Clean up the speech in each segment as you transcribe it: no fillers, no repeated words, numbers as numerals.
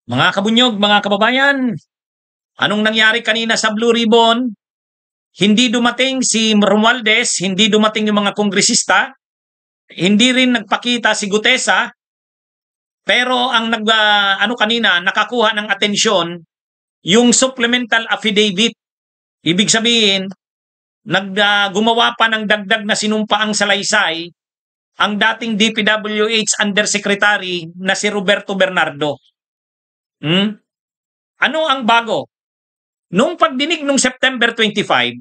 Mga kabunyog, mga kababayan, anong nangyari kanina sa Blue Ribbon? Hindi dumating si Romualdez, hindi dumating yung mga kongresista, hindi rin nagpakita si Gutesa, pero ang kanina nakakuha ng atensyon yung supplemental affidavit. Ibig sabihin, gumawa pa ng dagdag na sinumpaang salaysay ang dating DPWH Undersecretary na si Roberto Bernardo. Ano ang bago? Nung pagdinig nung September 25,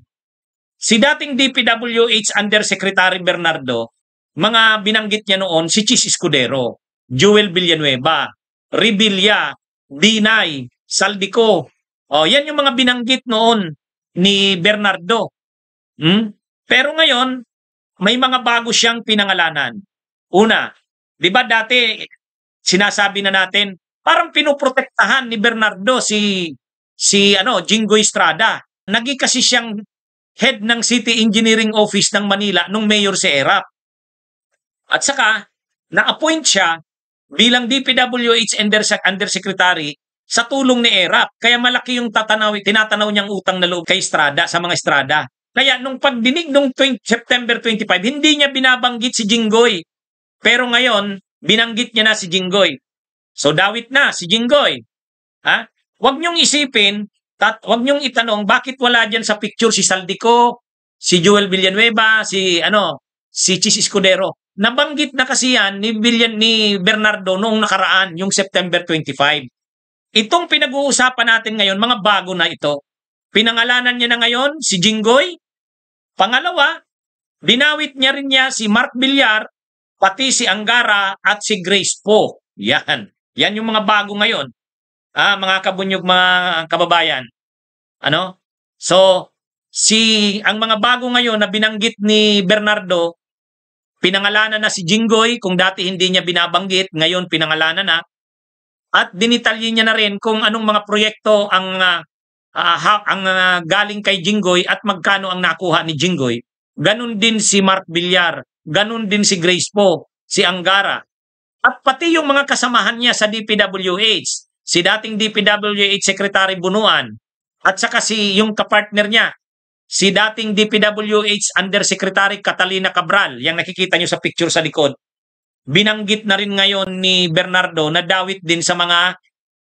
si dating DPWH Undersecretary Bernardo, mga binanggit niya noon si Chis Escudero, Joel Villanueva, Revilla, Dinay, Saldico. Yan yung mga binanggit noon ni Bernardo. Pero ngayon, may mga bago siyang pinangalanan. Una, di ba dati sinasabi na natin, parang pinoprotektahan ni Bernardo si Jinggoy Estrada. Naging kasi siyang head ng City Engineering Office ng Manila nung mayor si Erap. At saka, na-appoint siya bilang DPWH Undersecretary sa tulong ni Erap. Kaya malaki yung tinatanaw niyang utang na loob kay Estrada, sa mga Estrada. Kaya nung pagdinig nung September 25, hindi niya binabanggit si Jinggoy. Pero ngayon, binanggit niya na si Jinggoy. So dawit na si Jinggoy. Huwag niyong isipin, huwag niyong itanong bakit wala diyan sa picture si Saldico, si Joel Villanueva, si Chis Escudero. Nabanggit na kasi yan ni Bernardo noong nakaraan, yung September 25. Itong pinag-uusapan natin ngayon, mga bago na ito. Pinangalanan niya na ngayon si Jinggoy. Pangalawa, dinawit niya si Mark Villar, pati si Angara at si Grace Poe. Yan yung mga bago ngayon. Mga kabunyog, mga kababayan. So, ang mga bago ngayon na binanggit ni Bernardo, pinangalanan na si Jinggoy, kung dati hindi niya binabanggit, ngayon pinangalanan na. At dinitalye niya na rin kung anong mga proyekto ang galing kay Jinggoy at magkano ang nakuha ni Jinggoy. Ganun din si Mark Villar, ganun din si Grace Poe, si Angara. At pati yung mga kasamahan niya sa DPWH, si dating DPWH Secretary Bunuan, at saka yung kapartner niya, si dating DPWH Undersecretary Catalina Cabral, yung nakikita niyo sa picture sa likod. Binanggit na rin ngayon ni Bernardo na dawit din sa mga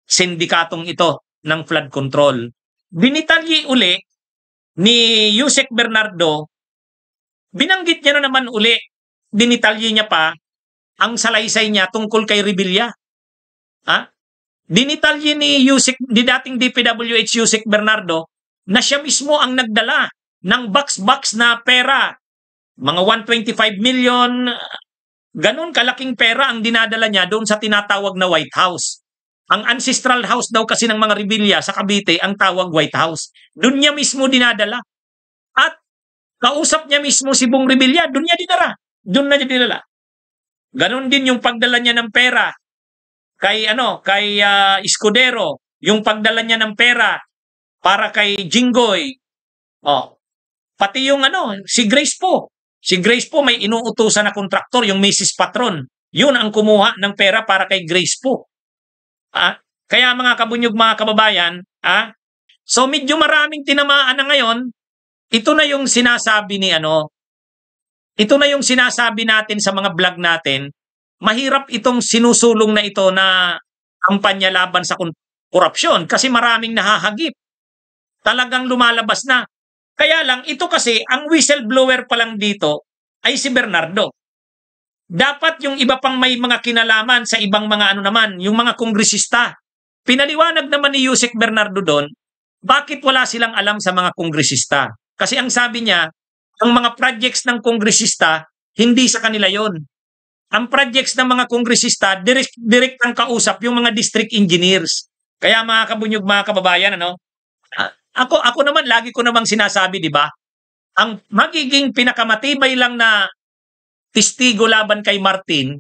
sindikatong ito ng flood control. Binitalye uli ni Yusek Bernardo, binanggit niya na naman uli, dinitalye niya pa ang salaysay niya tungkol kay Revilla. Dinitalye ni dating DPWH Yusek Bernardo na siya mismo ang nagdala ng box na pera. Mga 125 million, ganun kalaking pera ang dinadala niya doon sa tinatawag na White House. Ang ancestral house daw kasi ng mga Revilla sa Cavite ang tawag White House. Doon niya mismo dinadala. At kausap niya mismo si Bong Revilla, doon niya dinala. Doon na niya dinala. Ganon din yung pagdala niya ng pera kay Escudero, yung pagdala niya ng pera para kay Jinggoy. Pati yung si Grace Poe. Si Grace Poe may inuutusan na kontraktor, yung Mrs. Patron. Yun ang kumuha ng pera para kay Grace Poe. Kaya mga kabunyog, mga kababayan, so medyo maraming tinamaan na ngayon. Ito na yung sinasabi ito na yung sinasabi natin sa mga vlog natin. Mahirap itong sinusulong na ito na kampanya laban sa korupsyon kasi maraming nahahagip. Talagang lumalabas na. Kaya lang, ito kasi, ang whistleblower pa lang dito ay si Bernardo. Dapat yung iba pang may mga kinalaman sa ibang mga yung mga kongresista. Pinaliwanag naman ni Yusek Bernardo doon, bakit wala silang alam sa mga kongresista? Kasi ang sabi niya, ang mga projects ng kongresista, hindi sa kanila yon. Ang projects ng mga kongresista, direct ang kausap yung mga district engineers. Kaya mga kabunyog, mga kababayan, ako naman, lagi ko namang sinasabi, di ba? Ang magiging pinakamatibay lang na testigo laban kay Martin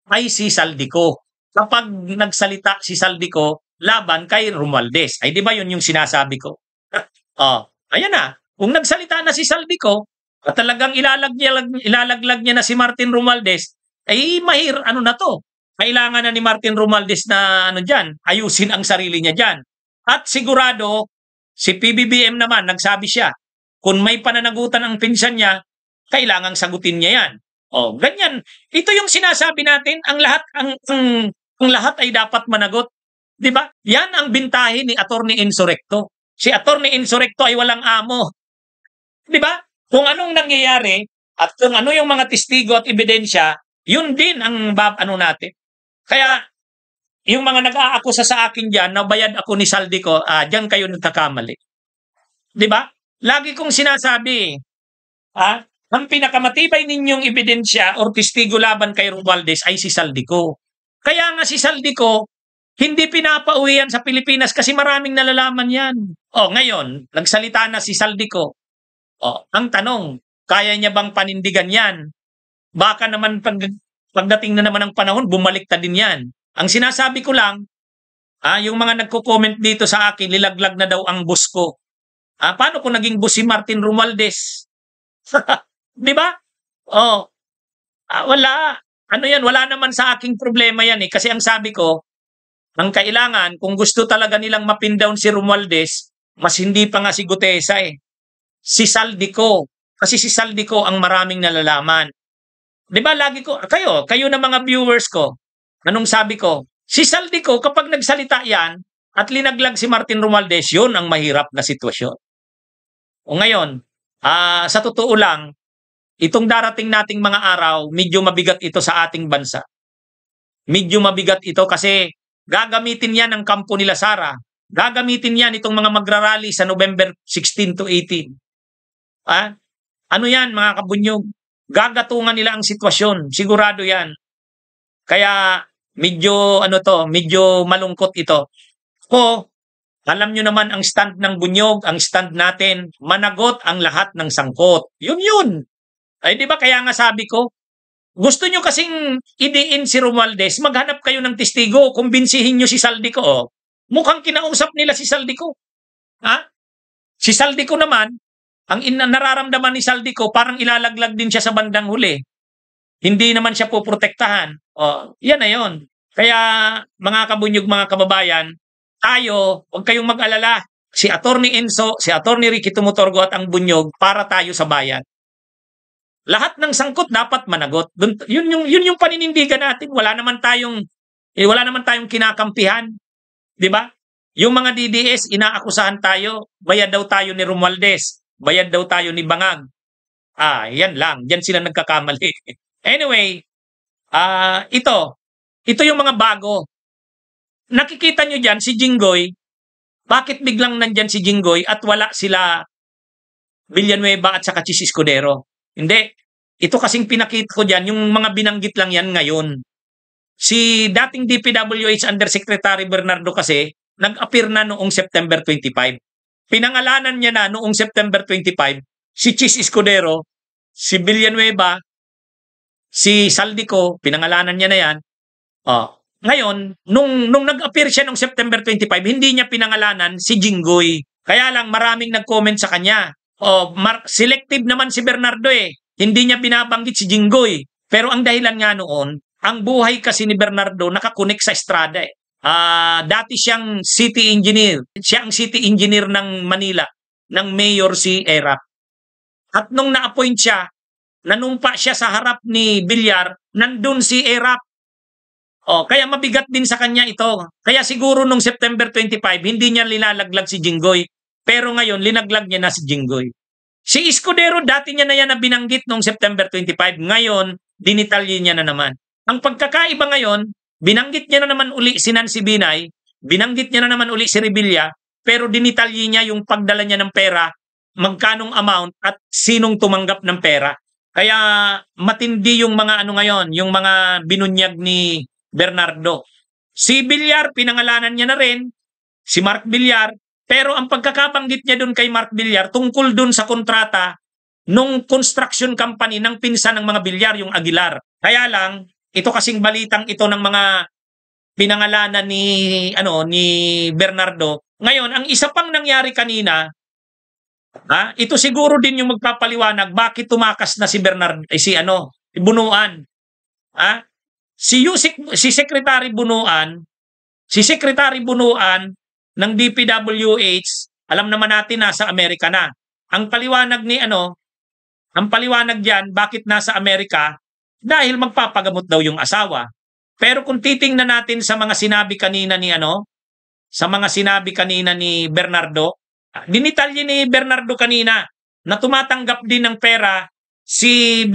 ay si Saldico. Kapag nagsalita si Saldico laban kay Romualdez. Ay di ba yun yung sinasabi ko? Ayan na. Kung nagsalita na si Saldico at talagang ilalaglag niya na si Martin Romualdez, ay na to. kailangan na ni Martin Romualdez na ano diyan, ayusin ang sarili niya diyan. At sigurado si PBBM naman nagsabi siya, kung may pananagutan ang pinsan niya, kailangang sagutin niya 'yan. Oh, ganyan. Ito yung sinasabi natin, ang lahat ay dapat managot, 'di ba? Yan ang bintahin ni Attorney Insurrecto. Si Attorney Insurrecto ay walang amo, 'di ba? Kung anong nangyayari at kung ano yung mga testigo at ebidensya, yun din ang ano natin. Kaya yung mga nag-aakusa sa akin diyan na bayad ako ni Saldico, diyan kayo nagkakamali. 'Di ba? Lagi kong sinasabi, ang pinakamatibay ninyong ebidensya or testigo laban kay Romualdez ay si Saldico. Kaya nga si Saldico, hindi pinapauwi yan sa Pilipinas kasi maraming nalalaman yan. O, ngayon, nagsalita na si Saldico. O, ang tanong, kaya niya bang panindigan yan? Baka naman pagdating na naman ang panahon, bumaliktad din yan. Ang sinasabi ko lang, yung mga nagko-comment dito sa akin, lilaglag na daw ang boss ko. Paano kung naging boss si Martin Romualdez? Di ba? Oh, wala. Ano yan? Wala naman sa aking problema yan eh. Kasi ang sabi ko, ang kailangan, kung gusto talaga nilang mapin down si Romualdez, mas hindi pa nga si Gutesa eh. Si Saldico. Kasi si Saldico ang maraming nalalaman. Di ba lagi ko, kayo na mga viewers ko, anong sabi ko? Si Saldico, kapag nagsalita yan, at linaglag si Martin Romualdez, yun ang mahirap na sitwasyon. O ngayon, sa totoo lang, itong darating nating mga araw, medyo mabigat ito sa ating bansa. Medyo mabigat ito kasi gagamitin yan ng kampo nila Sara. Gagamitin yan itong mga magrarally sa November 16 to 18. Ano yan mga kabunyog? Gagatungan nila ang sitwasyon. Sigurado yan. Kaya medyo medyo malungkot ito. Alam nyo naman ang stand ng bunyog, ang stand natin, managot ang lahat ng sangkot. Yun. Ay di ba kaya nga sabi ko, gusto nyo kasing idiin si Romualdez, maghanap kayo ng testigo, kumbinsihin nyo si Saldico. Mukhang kinausap nila si Saldico. Si Saldico naman, ang nararamdaman ni Saldico, parang ilalaglag din siya sa bandang huli. Hindi naman siya poprotektahan. Yan na yun. Kaya mga kabunyog, mga kababayan, tayo, huwag kayong mag-alala. Si Attorney Enzo, si Attorney Ricky Tumutorgo at ang bunyog para tayo sa bayan. Lahat ng sangkot dapat managot. Yun yung paninindigan natin. Wala naman tayong kinakampihan. 'Di ba? Yung mga DDS inaakusahan tayo, bayad daw tayo ni Romualdez, bayad daw tayo ni Bangag. Yan lang. Diyan sila nagkakamali. Anyway, ito yung mga bago. Nakikita nyo dyan si Jinggoy, bakit biglang nandyan si Jinggoy at wala sila Villanueva at saka Chis Escudero? Hindi. Ito kasing pinakita ko dyan, yung mga binanggit lang yan ngayon. Si dating DPWH Undersecretary Bernardo kasi, nag-appear na noong September 25. Pinangalanan niya na noong September 25, si Chis Escudero, si Villanueva, si Saldico, pinangalanan niya na yan. Ngayon, nung nag-appear siya noong September 25, hindi niya pinangalanan si Jinggoy. Kaya lang maraming nag-comment sa kanya. Selective naman si Bernardo eh. Hindi niya binabanggit si Jinggoy. Pero ang dahilan nga noon, ang buhay kasi ni Bernardo nakakonek sa Estrada eh. Dati siyang city engineer. Siya ang city engineer ng Manila, ng Mayor si Erap. At nung na-appoint siya, nanumpa siya sa harap ni Villar, nandun si Erap. Kaya mabigat din sa kanya ito. Kaya siguro nung September 25, hindi niya linalaglag si Jinggoy. Pero ngayon, linaglag niya na si Jinggoy. Si Escudero, dati niya na yan na binanggit nung September 25. Ngayon, dinitalye niya na naman. Ang pagkakaiba ngayon, binanggit niya na naman uli si Nancy Binay, binanggit niya na naman uli si Revilla, pero dinitalye niya yung pagdala niya ng pera, magkanong amount at sinong tumanggap ng pera. Kaya matindi yung mga ngayon, yung mga binunyag ni Bernardo. Si Villar, pinangalanan niya na rin, si Mark Villar, pero ang pagkakabanggit niya doon kay Mark Villar, tungkol doon sa kontrata nung construction company ng pinsan ng mga Villar, yung Aguilar. Kaya lang, ito kasing balitang ito ng mga pinangalanan ni Bernardo. Ngayon, ang isa pang nangyari kanina, ito siguro din yung magpapaliwanag bakit tumakas na si Bernardo, si Bunuan. Si Secretary Bunuan, ng DPWH, alam naman natin nasa Amerika na. Ang paliwanag diyan, bakit nasa Amerika? Dahil magpapagamot daw yung asawa. Pero kung titingnan natin sa mga sinabi kanina ni Bernardo, dinitalye ni Bernardo kanina na tumatanggap din ng pera si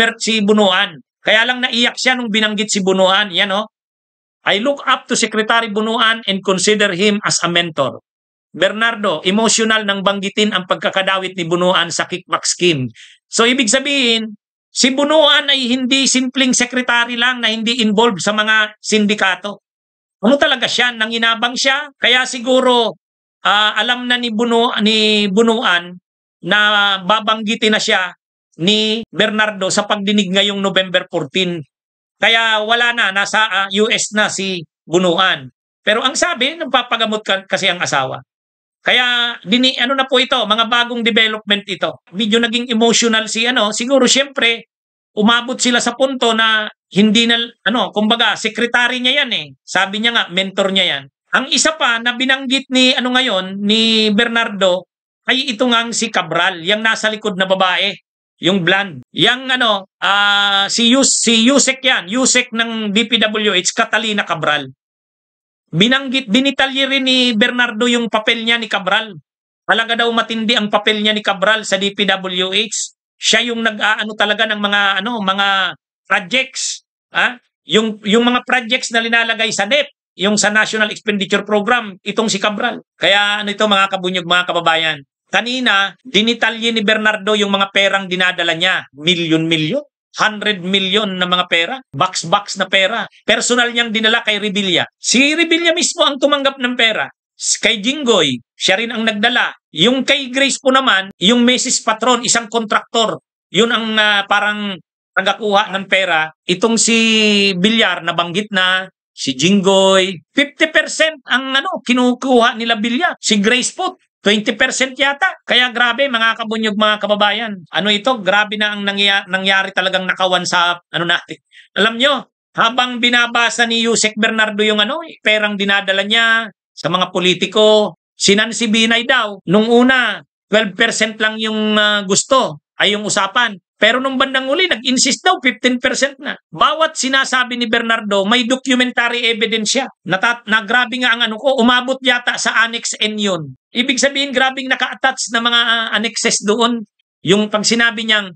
Bunuan. Kaya lang naiyak siya nung binanggit si Bunuan. Yan I look up to Secretary Bunuan and consider him as a mentor. Bernardo, emotional nang banggitin ang pagkakadawit ni Bunuan sa kickback scheme. So ibig sabihin, si Bunuan ay hindi simpleng sekretary lang na hindi involved sa mga sindikato. Ano talaga siya? Nanginabang siya. Kaya siguro alam na ni Bunuan na babanggitin na siya ni Bernardo sa pagdinig ngayong November 14. Kaya wala na, nasa US na si Bunuan. Pero ang sabi, nagpapagamot kasi ang asawa. Kaya ano na po ito, mga bagong development ito. Medyo naging emotional siguro siyempre umabot sila sa punto na hindi na kumbaga secretary niya yan Sabi niya nga mentor niya yan. Ang isa pa na binanggit ni ni Bernardo ay ito ngang si Cabral, yang nasa likod na babae. Yung blonde. Yang si Yusek yan. Yusek ng DPWH, Catalina Cabral. Dinitalye rin ni Bernardo yung papel niya ni Cabral. Talaga daw matindi ang papel niya ni Cabral sa DPWH. Siya yung talaga ng mga projects. Yung mga projects na linalagay sa NEP, yung sa National Expenditure Program, itong si Cabral. Kaya ito mga kabunyog, mga kababayan. Kanina, dinitalye ni Bernardo yung mga perang dinadala niya. Milyon-milyon, 100 million na mga pera, box na pera. Personal niyang dinala kay Revilla. Si Revilla mismo ang tumanggap ng pera. Kay Jinggoy, siya rin ang nagdala. Yung kay Grace po naman, yung Mrs. Patron, isang kontraktor. Yun ang parang nagakuha ng pera. Itong si Villar, nabanggit na, si Jinggoy, 50% ang kinukuha nila Villar. Si Grace po, 20% yata. Kaya grabe mga kabunyog, mga kababayan. Grabe na ang nangyari talagang nakawan sa natin. Alam nyo, habang binabasa ni Yusek Bernardo yung perang dinadala niya sa mga politiko, si Nancy Binay daw, nung una, 12% lang yung gusto, ay yung usapan. Pero nung bandang uli, nag-insist daw, 15% na. Bawat sinasabi ni Bernardo, may documentary evidence siya. Na grabe nga ang umabot yata sa Annex N yun. Ibig sabihin, grabing naka-attach na mga annexes doon. Yung pag sinabi niyang,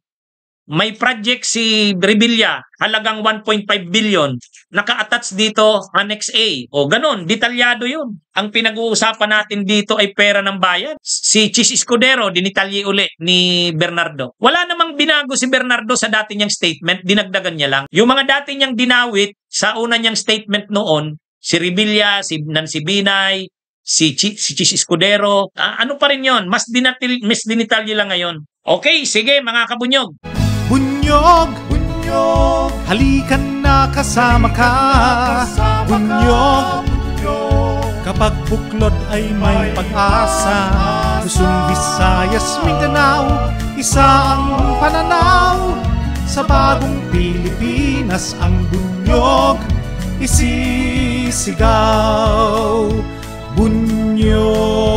may project si Revilla, halagang 1.5 billion, naka-attach dito, Annex A. O ganon, detalyado yun. Ang pinag-uusapan natin dito ay pera ng bayan. Si Chis Escudero, dinitalye uli ni Bernardo. Wala namang binago si Bernardo sa dati niyang statement, dinagdagan niya lang. Yung mga dati niyang dinawit sa una niyang statement noon, si Revilla, si Nancy Binay, si Chis Escudero, ano pa rin yun? Mas dinitalye lang ngayon. Okay, sige mga kabunyog. Bunyog, halikan na kasama ka. Bunyog, kapag buklod ay may pag-asa. Luzon, Visayas, Mindanao, isa ang pananaw. Sa bagong Pilipinas ang bunyog isisigaw. Bunyog.